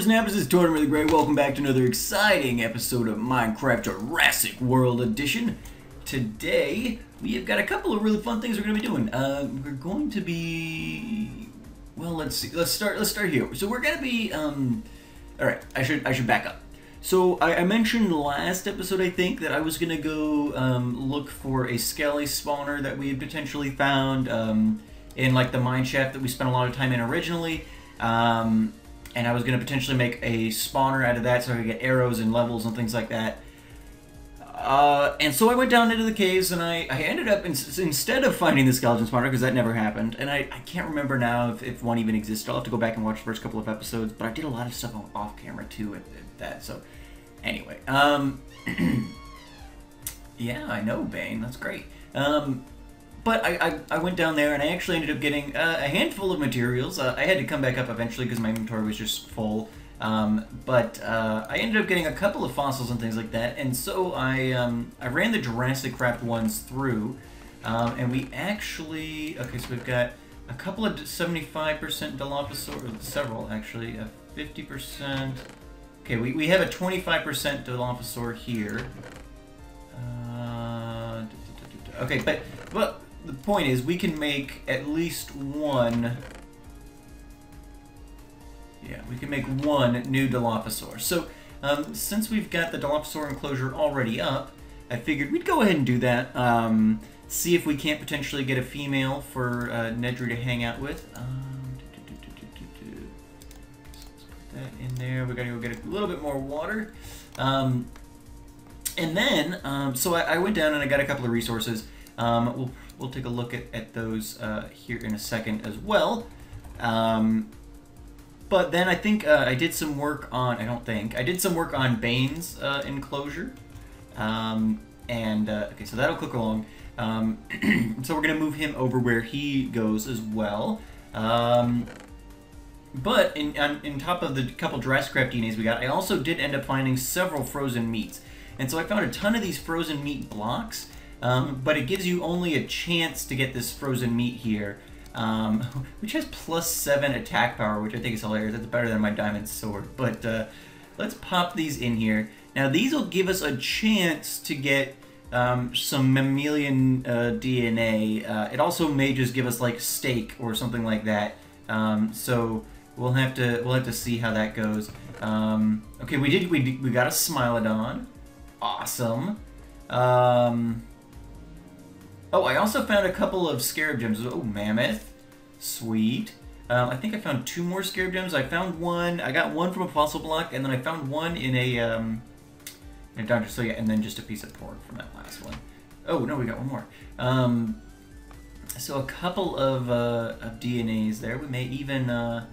Whippersnappers, it's Tortimer the Great. Welcome back to another exciting episode of Minecraft Jurassic World Edition. Today, we have got a couple of really fun things we're going to be doing. We're going to be... Well, let's see. Let's start here. So we're going to be... Alright, I should back up. So I mentioned last episode, I think, that I was going to go look for a skelly spawner that we had potentially found in like the mineshaft that we spent a lot of time in originally. And I was going to potentially make a spawner out of that so I could get arrows and levels and things like that. And so I went down into the caves and I ended up, instead of finding the skeleton spawner, because that never happened, and I can't remember now if one even existed. I'll have to go back and watch the first couple of episodes, but I did a lot of stuff off camera too at that, so anyway. Yeah, I know, Bane, that's great. But I went down there and I actually ended up getting a handful of materials. I had to come back up eventually because my inventory was just full. But I ended up getting a couple of fossils and things like that. And so I ran the JurassiCraft ones through. And we actually... Okay, so we've got a couple of 75% Dilophosaur, or several actually, 50%... Okay, we have a 25% Dilophosaur here. Okay, but the point is, we can make at least one... Yeah, we can make one new Dilophosaur. So, since we've got the Dilophosaur enclosure already up, I figured we'd go ahead and do that. See if we can't potentially get a female for Nedry to hang out with. Let's put that in there. We gotta go get a little bit more water. And then, so I went down and I got a couple of resources. We'll take a look at those here in a second as well. But then I think I did some work on, I did some work on Bane's enclosure. Okay, so that'll click along. So we're going to move him over where he goes as well. But in top of the couple JurassiCraft DNAs we got, I also did end up finding several frozen meats. And so I found a ton of these frozen meat blocks. But it gives you only a chance to get this frozen meat here, which has +7 attack power, which I think is hilarious. That's better than my diamond sword. But let's pop these in here. Now these will give us a chance to get some mammalian DNA. It also may just give us like steak or something like that. So we'll have to see how that goes. Okay, we got a Smilodon. Awesome. Oh, I also found a couple of scarab gems. Oh, Mammoth. Sweet. I think I found 2 more scarab gems. I found one. I got one from a fossil block, and then I found one in a doctor. So yeah, and then just a piece of pork from that last one. Oh, no, we got one more. So a couple of DNAs there. We may even... Oh,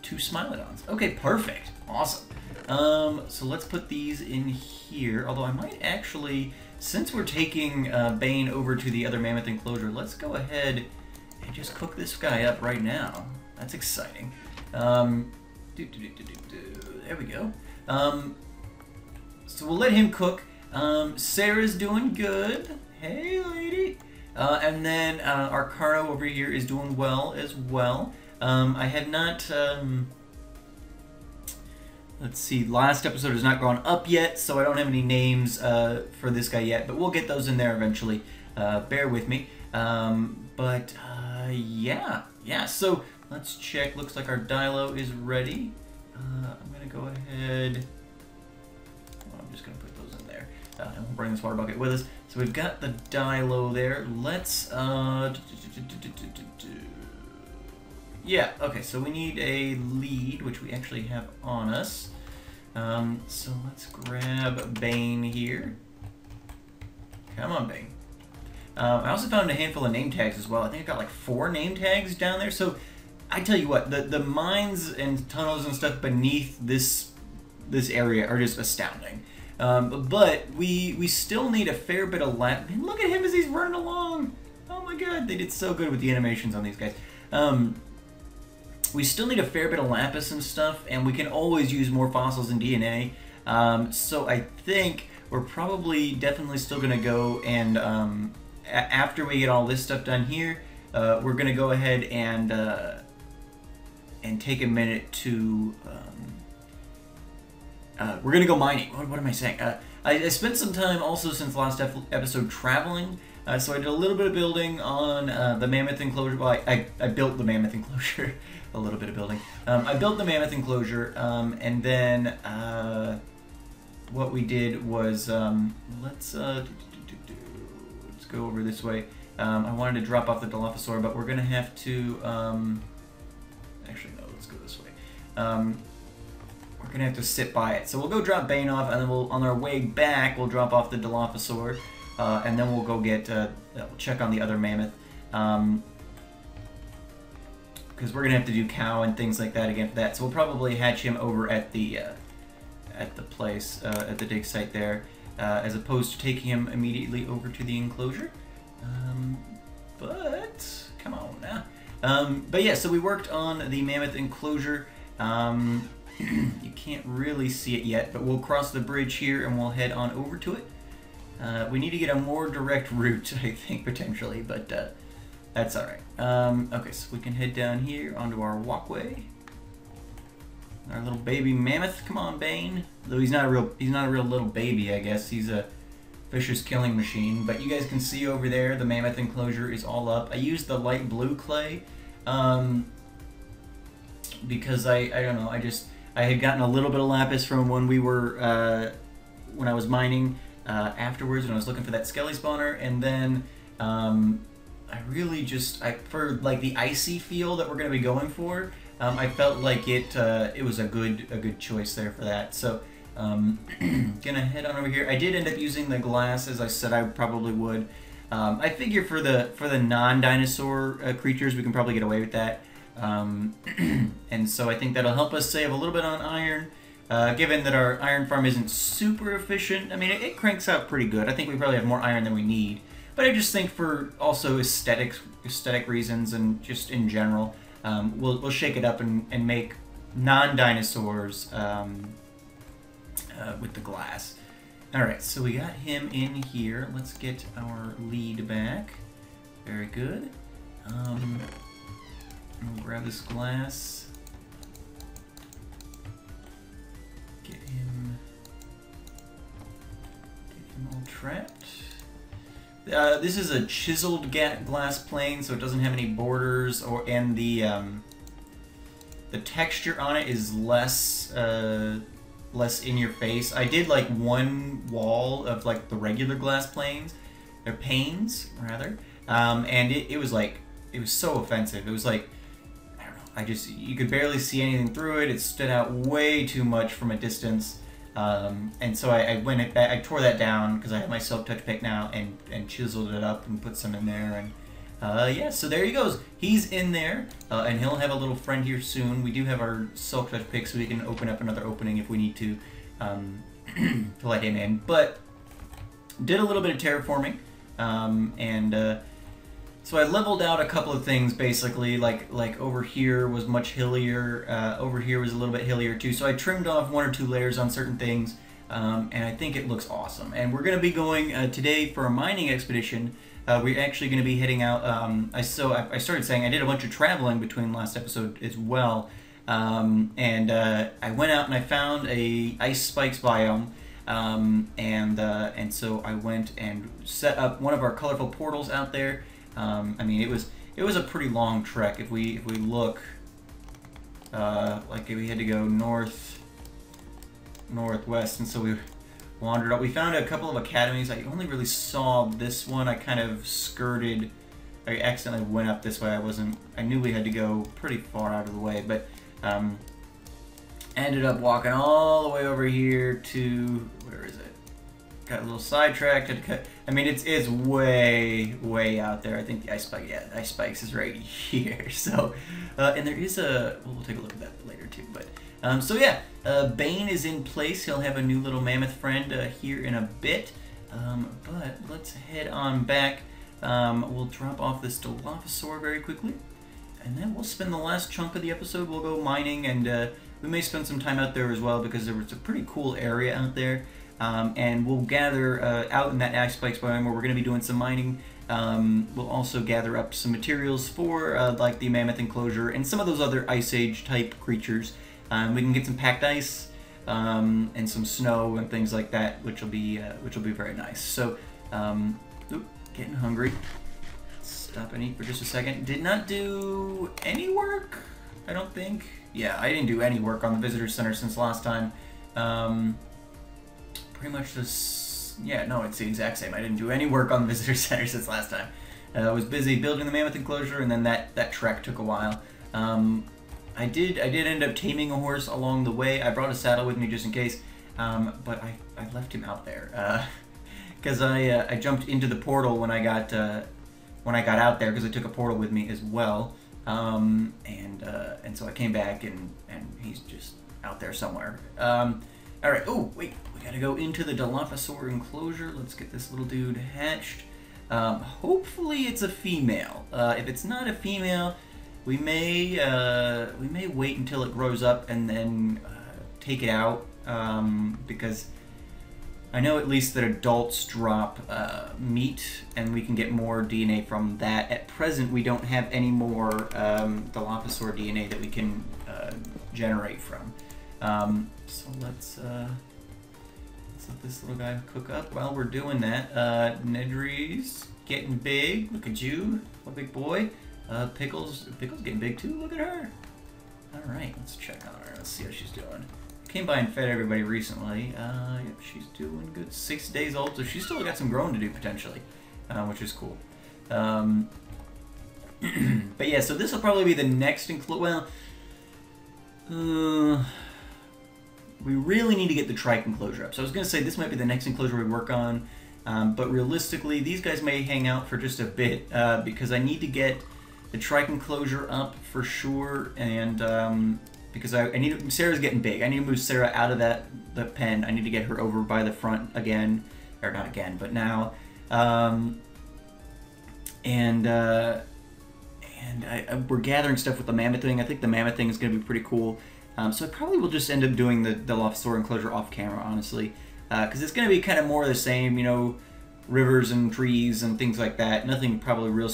2 Smilodons. Okay, perfect. Awesome. So let's put these in here. Although I might actually... Since we're taking Bane over to the other Mammoth enclosure, let's go ahead and just cook this guy up right now. That's exciting. There we go. So we'll let him cook. Sarah's doing good. Hey, lady. And then our Carno over here is doing well as well. I have not... Let's see, last episode has not gone up yet, so I don't have any names for this guy yet, but we'll get those in there eventually. Bear with me. Yeah, so let's check. Looks like our Dilo is ready. I'm going to go ahead. Well, I'm just going to put those in there. And we'll bring this water bucket with us. So we've got the Dilo there. Let's... Yeah, okay, so we need a lead, which we actually have on us. So let's grab Bane here. Come on, Bane. I also found a handful of name tags as well. I think I got like 4 name tags down there. So I tell you what, the mines and tunnels and stuff beneath this area are just astounding. But we still need a fair bit of lap. Man, look at him as he's running along. Oh my god, they did so good with the animations on these guys. We still need a fair bit of lapis and stuff, and we can always use more fossils and DNA. So I think we're probably definitely still going to go and, after we get all this stuff done here, we're going to go ahead and and take a minute to. We're gonna go mining. What am I saying? I spent some time also since last episode traveling. So I did a little bit of building on the Mammoth enclosure. Well, I built the Mammoth enclosure. A little bit of building. I built the Mammoth enclosure, and then what we did was let's go over this way. I wanted to drop off the Dilophosaur, but we're gonna have to. Actually, no. Let's go this way. We're gonna have to sit by it. So we'll go drop Bane off, and then we'll, on our way back, we'll drop off the Dilophosaur. And then we'll go get, we'll check on the other mammoth. Because we're going to have to do cow and things like that again for that. So we'll probably hatch him over at the place, at the dig site there, as opposed to taking him immediately over to the enclosure. But, come on now. But yeah, so we worked on the mammoth enclosure. You can't really see it yet, but we'll cross the bridge here and we'll head on over to it. We need to get a more direct route, I think, potentially, but that's alright. Okay, so we can head down here onto our walkway. Our little baby mammoth. Come on, Bane. Though he's not a real little baby, I guess. He's a vicious killing machine. But you guys can see over there, the mammoth enclosure is all up. I used the light blue clay because I don't know. I had gotten a little bit of lapis from when we were when I was mining. Afterwards, when I was looking for that skelly spawner, and then I really just for like the icy feel that we're going to be going for, I felt like it was a good choice there for that. So gonna head on over here. I did end up using the glass as I said I probably would. I figure for the non-dinosaur creatures we can probably get away with that, and so I think that'll help us save a little bit on iron. Given that our iron farm isn't super efficient, I mean, it cranks out pretty good. I think we probably have more iron than we need. But I just think for also aesthetic reasons and just in general, we'll shake it up and make non-dinosaurs with the glass. Alright, so we got him in here. Let's get our lead back. Very good. We'll grab this glass. Get him all trapped. This is a chiseled glass plane, so it doesn't have any borders, and the texture on it is less in your face. I did like one wall of like the regular glass planes, or panes rather, and it was so offensive. It was like, you could barely see anything through it. It stood out way too much from a distance, and so I tore that down because I have my silk touch pick now and chiseled it up and put some in there, and yeah, so there he goes. He's in there, and he'll have a little friend here soon. We do have our silk touch pick, so we can open up another opening if we need to let him in. But did a little bit of terraforming, and so I leveled out a couple of things basically, like over here was much hillier, over here was a little bit hillier too, so I trimmed off 1 or 2 layers on certain things, and I think it looks awesome. And we're going to be going today for a mining expedition. We're actually going to be heading out, I started saying I did a bunch of traveling between last episode as well, and I went out and I found a ice spikes biome, and so I went and set up one of our colorful portals out there. I mean, it was a pretty long trek. If we look, like we had to go northwest, and so we wandered up. We found a couple of academies. I only really saw this one. I kind of skirted. I accidentally went up this way. I knew we had to go pretty far out of the way, but ended up walking all the way over here to, where is it? Got a little sidetracked. I mean, it's way out there. I think the ice spikes is right here. So, and there is we'll take a look at that later too. But so yeah, Bane is in place. He'll have a new little mammoth friend here in a bit. But let's head on back. We'll drop off this Dilophosaur very quickly, and then we'll spend the last chunk of the episode. We'll go mining, and we may spend some time out there as well because there was a pretty cool area out there. And we'll gather out in that ice spikes biome where we're going to be doing some mining. we'll also gather up some materials for like the mammoth enclosure and some of those other Ice Age type creatures. We can get some packed ice and some snow and things like that, which will be very nice. So, getting hungry. Stop and eat for just a second. Did not do any work, I don't think. Yeah, I didn't do any work on the visitor center since last time. Pretty much just, yeah, no, it's the exact same. I didn't do any work on the visitor center since last time. I was busy building the mammoth enclosure, and then that trek took a while. I did end up taming a horse along the way. I brought a saddle with me just in case, but I left him out there because I jumped into the portal when I got out there because I took a portal with me as well, and so I came back and he's just out there somewhere. All right. Oh wait, we gotta go into the Dilophosaur enclosure. Let's get this little dude hatched. Hopefully it's a female. If it's not a female, we may wait until it grows up and then take it out, because I know at least that adults drop meat and we can get more DNA from that. At present, we don't have any more Dilophosaur DNA that we can generate from. So let's let this little guy cook up while we're doing that. Nedry's getting big. Look at you, a big boy. Pickle's getting big too. Look at her. All right, let's check on her. Let's see how she's doing. Came by and fed everybody recently. Yep, she's doing good. 6 days old, so she's still got some growing to do potentially, which is cool. But yeah, so this will probably be the next well, we really need to get the trike enclosure up. So I was going to say this might be the next enclosure we work on, but realistically, these guys may hang out for just a bit because I need to get the trike enclosure up for sure, and because I need Sarah's getting big. I need to move Sarah out of the pen. I need to get her over by the front again, or not again, but now, we're gathering stuff with the mammoth thing. I think the mammoth thing is going to be pretty cool. So I probably will just end up doing the Dilophosaur enclosure off camera, honestly, because it's going to be kind of more of the same, you know, rivers and trees and things like that. Nothing probably real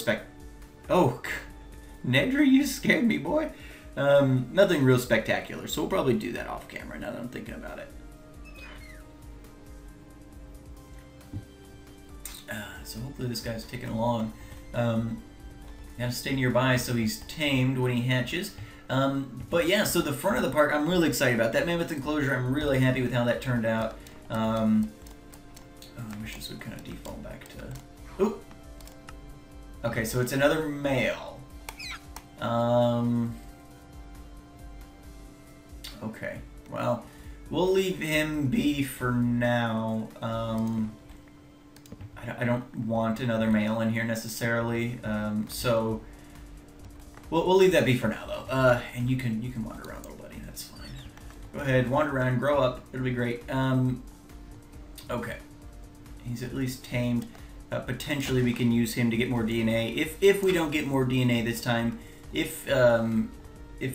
Oh, Nedry, you scared me, boy. Nothing real spectacular, so we'll probably do that off camera now that I'm thinking about it. So hopefully this guy's ticking along. Gotta stay nearby so he's tamed when he hatches. But yeah, so the front of the park, I'm really excited about. That mammoth enclosure, I'm really happy with how that turned out. I wish this would kind of default back to... Oop! Okay, so it's another male. Okay, well, we'll leave him be for now. I don't want another male in here necessarily, so we'll leave that be for now, though. And you can wander around, little buddy. That's fine. Go ahead, wander around, grow up. It'll be great. Okay, he's at least tamed. Potentially, we can use him to get more DNA. If we don't get more DNA this time, if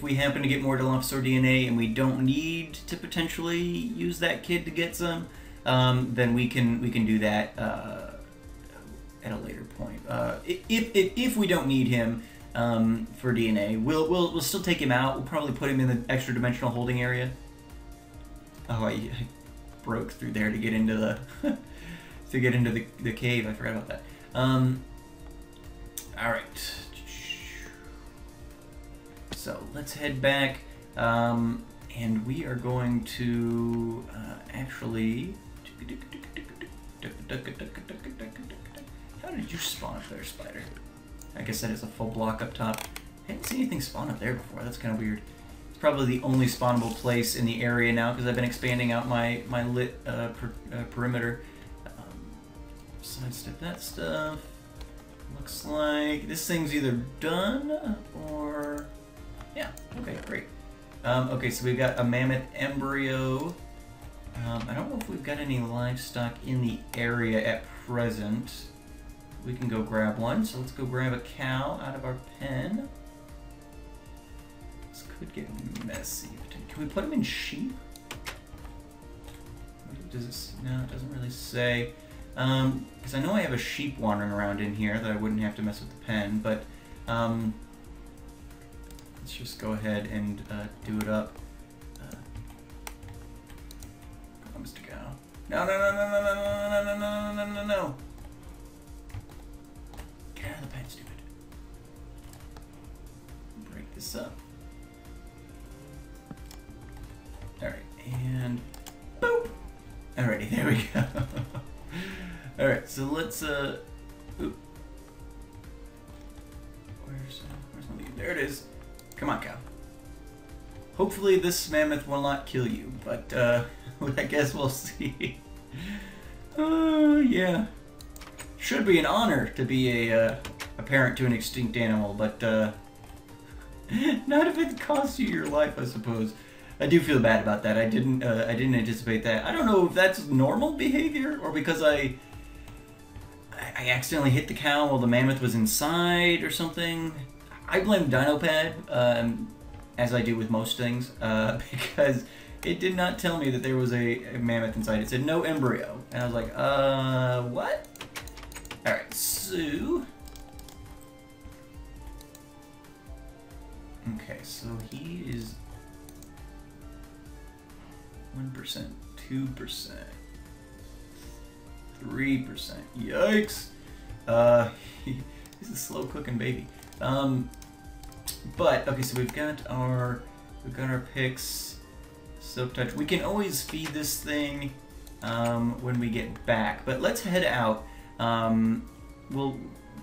we happen to get more Dilophosaur DNA and we don't need to potentially use that kid to get some, then we can do that at a later point. If we don't need him for DNA, we'll still take him out. We'll probably put him in the extra dimensional holding area. Oh, I broke through there to get into the the cave. I forgot about that. All right. So let's head back, and we are going to actually. How did you spawn up there, spider? I guess that is a full block up top. I haven't seen anything spawn up there before. That's kind of weird. It's probably the only spawnable place in the area now because I've been expanding out my lit perimeter. Sidestep that stuff. Looks like this thing's either done or... Yeah, okay, great. Okay, so we've got a mammoth embryo. I don't know if we've got any livestock in the area at present. We can go grab one, so let's go grab a cow out of our pen. This could get messy. Can we put him in sheep? Does this... No, it doesn't really say. Because I know I have a sheep wandering around in here that I wouldn't have to mess with the pen, but let's just go ahead and do it up. Promise to go. No, no, no, no, no, no, no, no, no, no, no, no. Get out of the pen, stupid. Break this up. Alright, and boop! Alrighty, there we go. Alright, so let's, oop. Where's my lead? There it is. Come on, cow. Hopefully this mammoth will not kill you, but, I guess we'll see. Yeah. Should be an honor to be a parent to an extinct animal, but, not if it costs you your life, I suppose. I do feel bad about that. I didn't anticipate that. I don't know if that's normal behavior or because I accidentally hit the cow while the mammoth was inside or something. I blame DinoPad, as I do with most things, because it did not tell me that there was a mammoth inside. It said no embryo, and I was like, what? All right, so. Okay, so he is 1%, 2%, 3%. Yikes! He's a slow cooking baby. But okay, so we've got our picks. Silk touch. We can always feed this thing when we get back. But let's head out.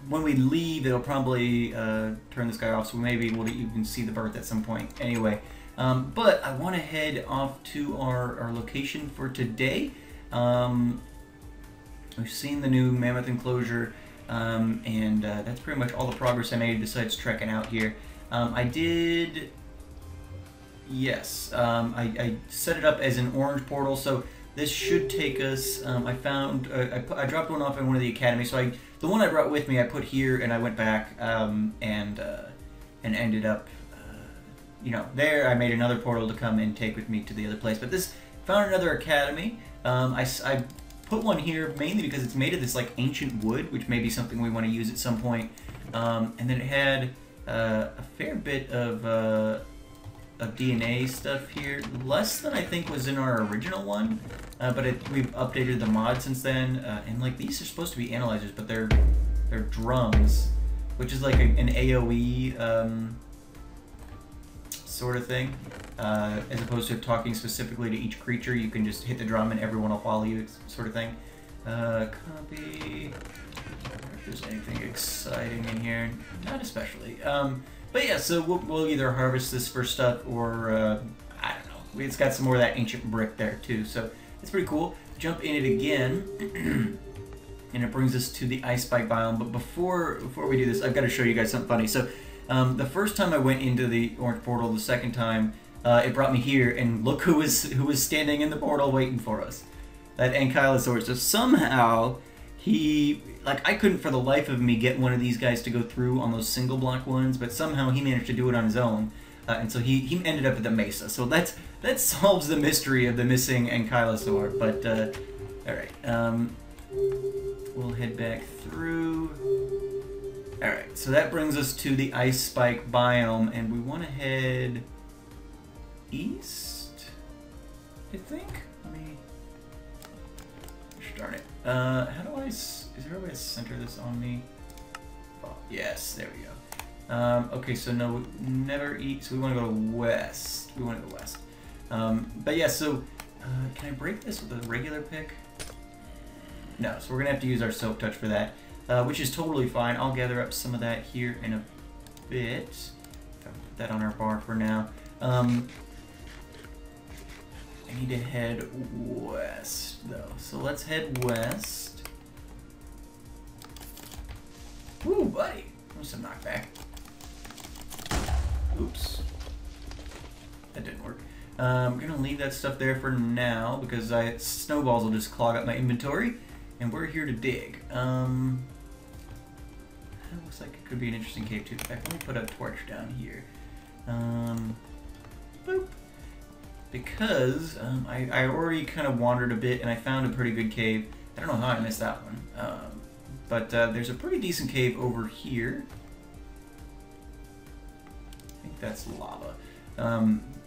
When we leave, it'll probably turn this guy off, so maybe we'll even see the birth at some point. Anyway, but I want to head off to our location for today. We've seen the new mammoth enclosure, and that's pretty much all the progress I made besides trekking out here. I did... Yes, I set it up as an orange portal, so this should take us, I found, I dropped one off in one of the academies, so the one I brought with me I put here, and I went back, and ended up, you know, there. I made another portal to come and take with me to the other place, but this, found another academy. I put one here mainly because it's made of this, like, ancient wood, which may be something we want to use at some point, and then it had a fair bit of DNA stuff here, less than I think was in our original one, but we've updated the mod since then, and like these are supposed to be analyzers, but they're drums, which is like an AoE sort of thing, as opposed to talking specifically to each creature. You can just hit the drum and everyone will follow you, sort of thing. Copy. I wonder if there's anything exciting in here. Not especially. But yeah, so we'll either harvest this for stuff or, I don't know. It's got some more of that ancient brick there too, so it's pretty cool. Jump in it again, and it brings us to the ice spike biome. But before we do this, I've got to show you guys something funny. So the first time I went into the orange portal, the second time, it brought me here, and look who was standing in the portal waiting for us. That Ankylosaurus. So somehow like, I couldn't for the life of me get one of these guys to go through on those single block ones, but somehow he managed to do it on his own, and so he ended up at the mesa. So that solves the mystery of the missing Ankylosaur. But all right, we'll head back through. All right, so that brings us to the ice spike biome, and we want to head east, I think. Let me. Darn it. How do is there a way to center this on me? Oh, yes, there we go. Okay, so no, never eat, so we want to go west. We want to go west. But yeah, so, can I break this with a regular pick? No, so we're going to have to use our silk touch for that, which is totally fine. I'll gather up some of that here in a bit. I'll put that on our bar for now. I need to head west, though. So let's head west. Ooh, buddy. There's some knockback. Oops. That didn't work. I'm going to leave that stuff there for now, because snowballs will just clog up my inventory, and we're here to dig. That looks like it could be an interesting cave, too. In fact, let me put a torch down here. Boop. Because I already kind of wandered a bit and I found a pretty good cave. I don't know how I missed that one. But there's a pretty decent cave over here. I think that's lava.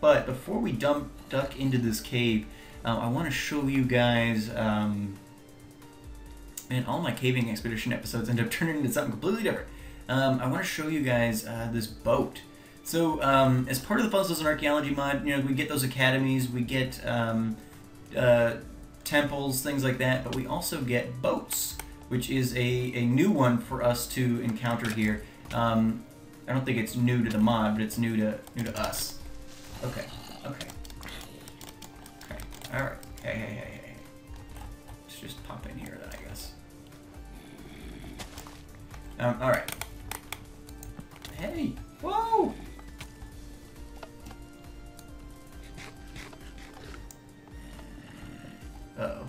But before we duck into this cave, I want to show you guys... Man, all my caving expedition episodes end up turning into something completely different. I want to show you guys this boat. So, as part of the Puzzles and Archaeology mod, you know, we get those academies, we get temples, things like that, but we also get boats, which is a new one for us to encounter here. I don't think it's new to the mod, but it's new to us. Okay. All right. Hey. Let's just pop in here then, I guess. All right. Hey, whoa! Uh-oh.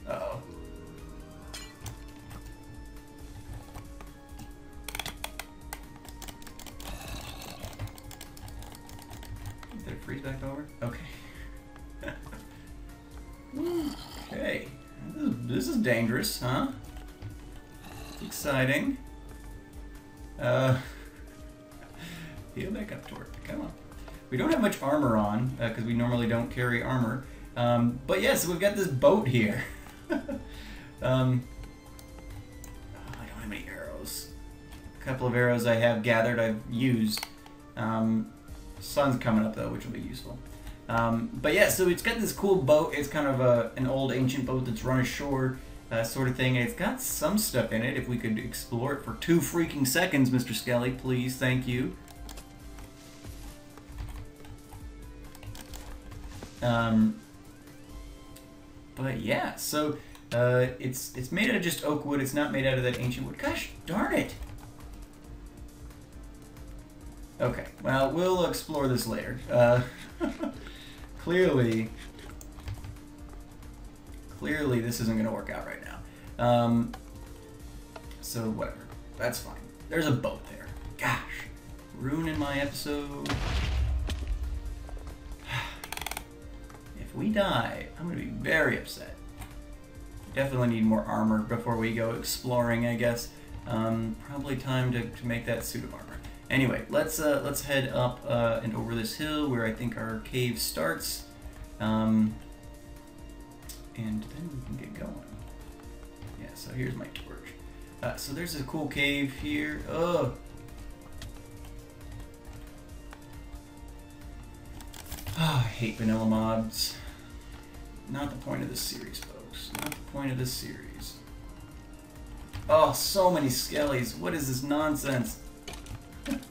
Uh-oh. Did it freeze back over? Okay. Okay. This is dangerous, huh? Exciting. Heal back up, Tort. Come on. We don't have much armor on, because we normally don't carry armor. But yeah, so we've got this boat here. I don't have any arrows. A couple of arrows I have gathered, I've used. Sun's coming up though, which will be useful. But yeah, so it's got this cool boat. It's kind of an old ancient boat that's run ashore, sort of thing. And it's got some stuff in it. If we could explore it for 2 freaking seconds, Mr. Skelly, please, thank you. But yeah, so it's made out of just oak wood. It's not made out of that ancient wood. Gosh darn it! Okay, well, we'll explore this later. Clearly, this isn't going to work out right now. So whatever, that's fine. There's a boat there. Gosh, ruining my episode. If we die, I'm going to be very upset. Definitely need more armor before we go exploring, I guess. Probably time to make that suit of armor. Anyway, let's head up and over this hill where I think our cave starts, and then we can get going. Yeah, so here's my torch. So there's a cool cave here. Oh. Oh, I hate vanilla mods. Not the point of this series, folks. Not the point of this series. Oh, so many skellies. What is this nonsense? Alright.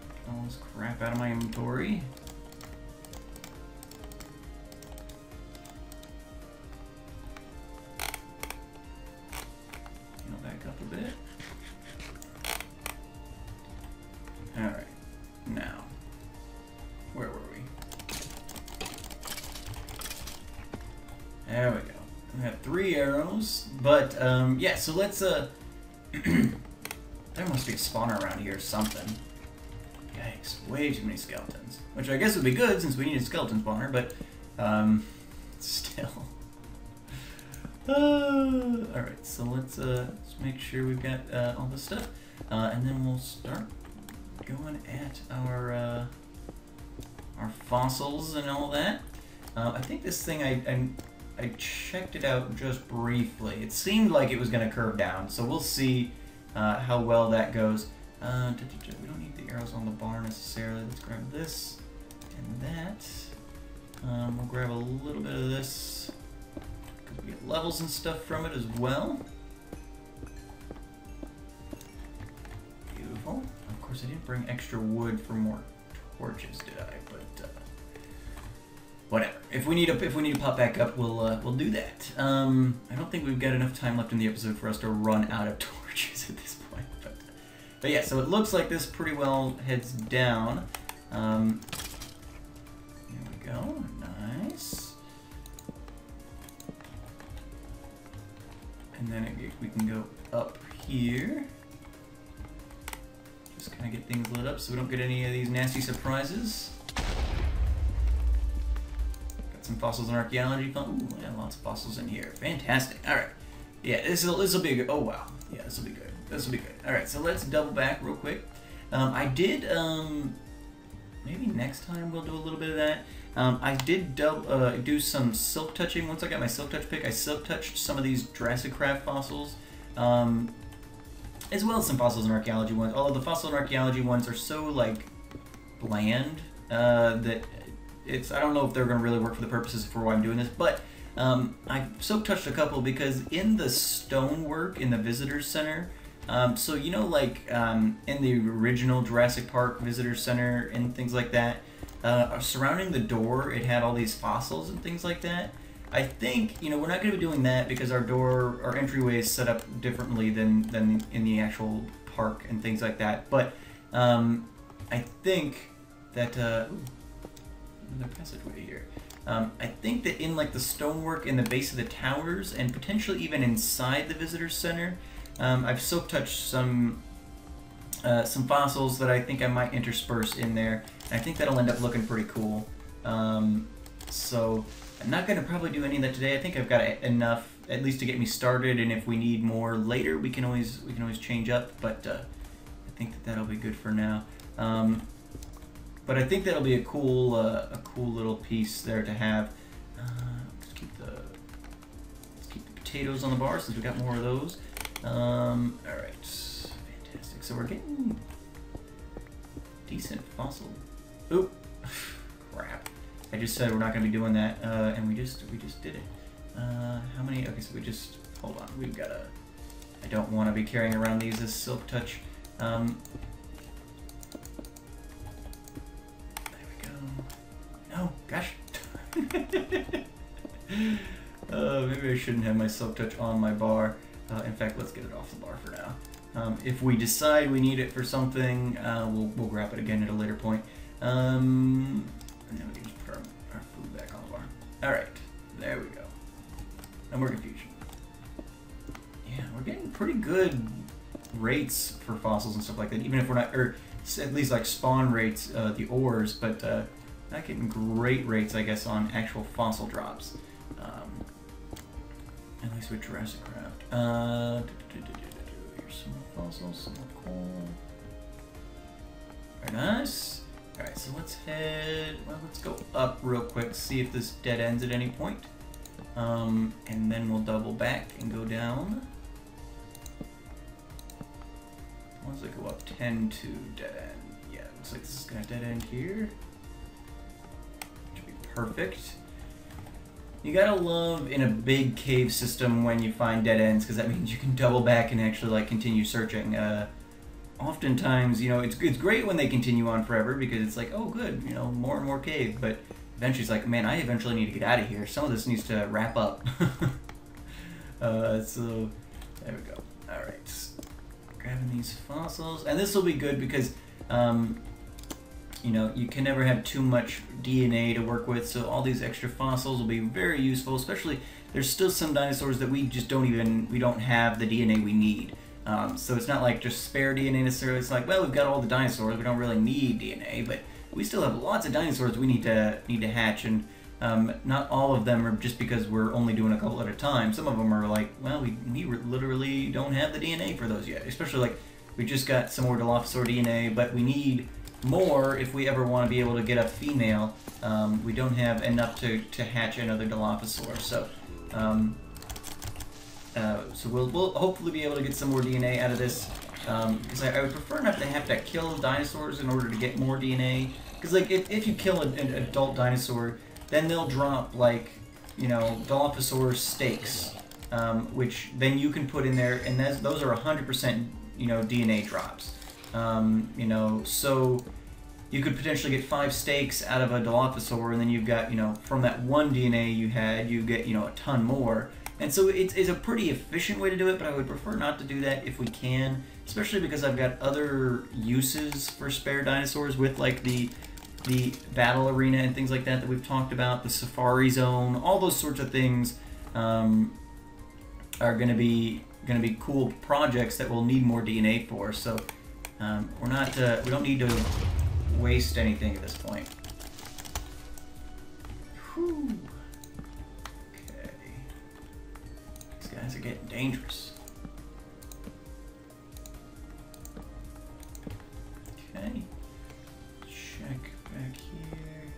Get all this crap out of my inventory. Back up a bit. Alright. Now. Where were we? There we go. We have 3 arrows, but yeah, so let's there must be a spawner around here or something. Yikes, way too many skeletons. Which I guess would be good since we need a skeleton spawner, but still. Alright, so let's make sure we've got all this stuff. And then we'll start going at our fossils and all that. I think this thing I checked it out just briefly. It seemed like it was going to curve down, so we'll see how well that goes. We don't need the arrows on the bar necessarily. Let's grab this and that. We'll grab a little bit of this because we get levels and stuff from it as well. Beautiful. Of course, I didn't bring extra wood for more torches, did I? But whatever. If we need to pop back up, we'll do that. I don't think we've got enough time left in the episode for us to run out of torches at this point. But yeah, so it looks like this pretty well heads down. Here we go. Nice. And then we can go up here. Just kind of get things lit up so we don't get any of these nasty surprises. Got some fossils in archaeology. Ooh, yeah, lots of fossils in here. Fantastic. All right. Yeah, this will be good. Oh wow. Yeah, this will be good. This will be good. All right, so let's double back real quick. I did maybe next time we'll do a little bit of that. I did do some silk touching. Once I got my silk touch pick, I silk touched some of these JurassiCraft fossils, as well as some fossils in archaeology ones. Although the fossil and archaeology ones are so like bland that I don't know if they're going to really work for the purposes for why I'm doing this. But I silk touched a couple because in the stonework in the visitor center. So you know, like in the original Jurassic Park Visitor Center and things like that, surrounding the door, it had all these fossils and things like that. I think, you know, we're not going to be doing that because our entryway is set up differently than in the actual park and things like that. But I think that another passageway here. I think that in like the stonework in the base of the towers and potentially even inside the visitor center. I've silk touched some fossils that I think I might intersperse in there. And I think that'll end up looking pretty cool. So I'm not going to probably do any of that today. I think I've got enough at least to get me started. And if we need more later, we can always change up. But I think that'll be good for now. But I think that'll be a cool little piece there to have. Let's keep the potatoes on the bar since we got more of those. Alright, fantastic. So we're getting decent fossil. Oop, crap. I just said we're not going to be doing that, and we just did it. How many? Okay, so we just, hold on. We've got I don't want to be carrying around these as silk touch. There we go. No, gosh. Maybe I shouldn't have my silk touch on my bar. In fact, let's get it off the bar for now. If we decide we need it for something, we'll grab it again at a later point. And then we can just put our food back on the bar. Alright, there we go. No more confusion. Yeah, we're getting pretty good rates for fossils and stuff like that, even if we're not, or at least like spawn rates, the ores, but not getting great rates, I guess, on actual fossil drops. At least with JurassiCraft. Here's some more fossils, some more coal. Very nice. Alright, so let's go up real quick, see if this dead ends at any point. And then we'll double back and go down. Once I go up 10 to dead end. Yeah, looks like this is gonna dead end here. Should be perfect. You gotta love in a big cave system when you find dead ends, because that means you can double back and actually like continue searching. Oftentimes, you know, it's great when they continue on forever because it's like, oh good, you know, more and more cave, but eventually it's like, man, I eventually need to get out of here. Some of this needs to wrap up. So there we go. All right, grabbing these fossils, and this will be good because you know, you can never have too much DNA to work with, so all these extra fossils will be very useful, especially there's still some dinosaurs that we just don't have the DNA we need. So it's not like just spare DNA necessarily. It's like, well, we've got all the dinosaurs, we don't really need DNA, but we still have lots of dinosaurs we need to hatch, and not all of them are just because we're only doing a couple at a time. Some of them are like, well, we literally don't have the DNA for those yet, especially like we just got some more Dilophosaur DNA, but we need more if we ever want to be able to get a female. We don't have enough to hatch another Dilophosaur, so so we'll hopefully be able to get some more DNA out of this, because I would prefer not to have to kill dinosaurs in order to get more DNA, because like if you kill an adult dinosaur, then they'll drop like, you know, Dilophosaur steaks, which then you can put in there, and those are 100%, you know, DNA drops. You know, so you could potentially get 5 steaks out of a Dilophosaur, and then you've got, you know, from that one DNA you had, you get, you know, a ton more. And so it's a pretty efficient way to do it, but I would prefer not to do that if we can, especially because I've got other uses for spare dinosaurs with like the battle arena and things like that we've talked about, the safari zone, all those sorts of things. are gonna be cool projects that we'll need more DNA for. So we're not we don't need to waste anything at this point. Whew. Okay, these guys are getting dangerous. Okay, check back here.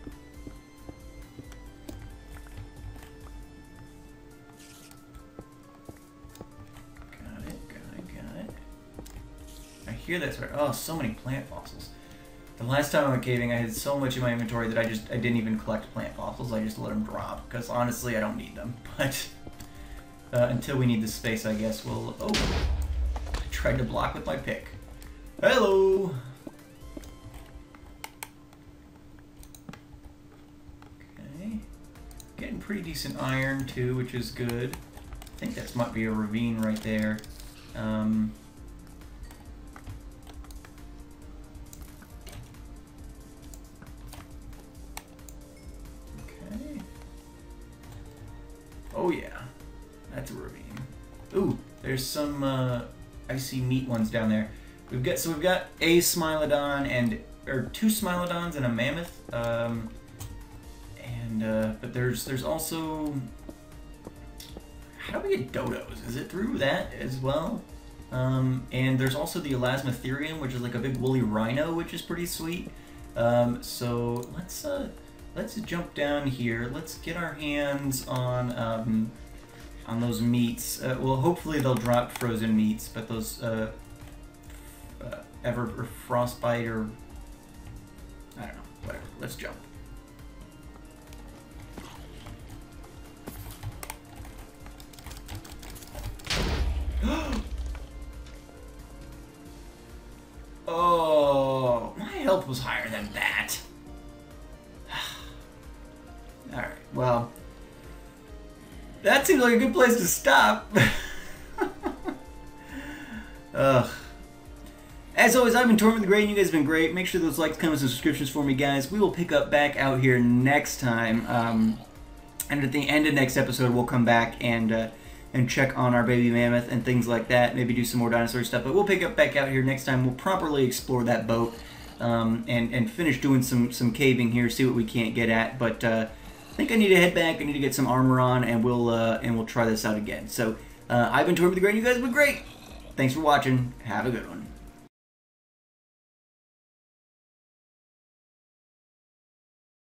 Got it. I hear that's right. Oh, so many plant fossils. The last time I went caving, I had so much in my inventory that I didn't even collect plant fossils. I just let them drop because honestly, I don't need them. But until we need the space, I guess we'll. Oh, I tried to block with my pick. Hello. Okay, getting pretty decent iron too, which is good. I think that might be a ravine right there. Oh yeah, that's a ravine. Ooh, there's some icy meat ones down there. We've got a Smilodon or two Smilodons and a Mammoth. But there's also, how do we get dodos? Is it through that as well? And there's also the Elasmotherium, which is like a big woolly rhino, which is pretty sweet. So let's jump down here. Let's get our hands on those meats. Well, hopefully they'll drop frozen meats, but those or frostbite or I don't know, whatever. Let's jump. Oh, my health was higher than that. Alright, well, that seems like a good place to stop. Ugh. As always, I've been Tortimer the Great, and you guys have been great. Make sure those likes, comments, and subscriptions for me, guys. We will pick up back out here next time. And at the end of next episode, we'll come back and check on our baby mammoth and things like that. Maybe do some more dinosaur stuff. But we'll pick up back out here next time. We'll properly explore that boat and finish doing some caving here, see what we can't get at. But I think I need to head back. I need to get some armor on, and we'll try this out again. So I've been Tortimer the Great, and you guys have been great. Thanks for watching. Have a good one.